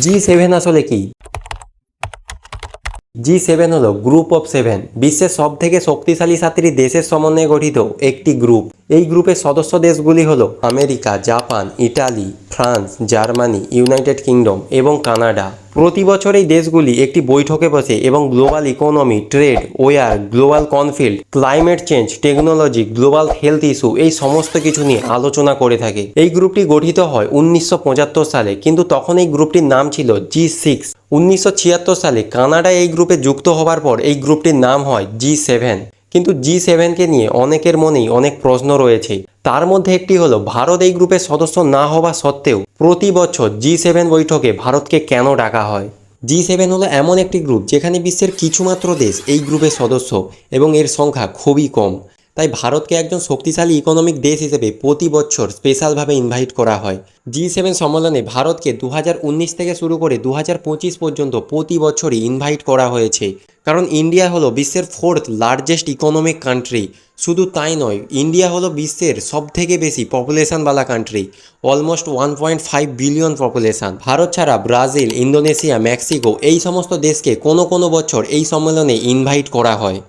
G7 আসলে কি? G7 হলো গ্রুপ অফ 7, বিশ্বের সবথেকে শক্তিশালী 7টি দেশের সমন্বয়ে গঠিত একটি গ্রুপ। এই গ্রুপের সদস্য দেশগুলি হলো America, Japan, Italy, France, Germany, United Kingdom এবং কানাডা। প্রতি বছর এই দেশগুলি একটি বৈঠকে বসে এবং global economy, trade, war, global conflict, climate change, technology, global health issue এই সমস্ত কিছু নিয়ে আলোচনা করে থাকে। এই গ্রুপটি গঠিত হয় 1975 সালে, কিন্তু তখন এই গ্রুপটির নাম ছিল G6। 1976 সালে কানাডা এই গ্রুপে যুক্ত হবার পর এই গ্রুপটির নাম হয় G7। কিন্তু G7কে নিয়ে অনেকের মনেই অনেক প্রশ্ন রয়েছে। তার মধ্যে একটি হলো, ভারত এই গ্রুপের সদস্য না হওয়া সত্ত্বেও প্রতি বছর G7 বৈঠকে ভারতকে কেন ডাকা হয়। G7 হলো এমন একটি গ্রুপ যেখানে বিশ্বের কিছুমাত্র দেশ এই গ্রুপের সদস্য এবং এর সংখ্যা খুবই কম। তাই ভারতকে একজন শক্তিশালী ইকোনমিক দেশ হিসেবে প্রতি বছর স্পেশালভাবে ইনভাইট করা হয়। G7 সম্মেলনে ভারতকে 2019 থেকে শুরু করে 2025 পর্যন্ত প্রতি বছরই ইনভাইট করা হয়েছে, কারণ ইন্ডিয়া হলো বিশ্বের 4th লার্জেস্ট ইকোনমিক কান্ট্রি। শুধু তাই নয়, ইন্ডিয়া হলো বিশ্বের সবথেকে বেশি পপুলেশনওয়ালা country, almost 1.5 billion population. Bharat ছাড়া ব্রাজিল, ইন্দোনেশিয়া, মেক্সিকো এই সমস্ত দেশকে কোনো বছর এই সম্মেলনে ইনভাইট করা হয়।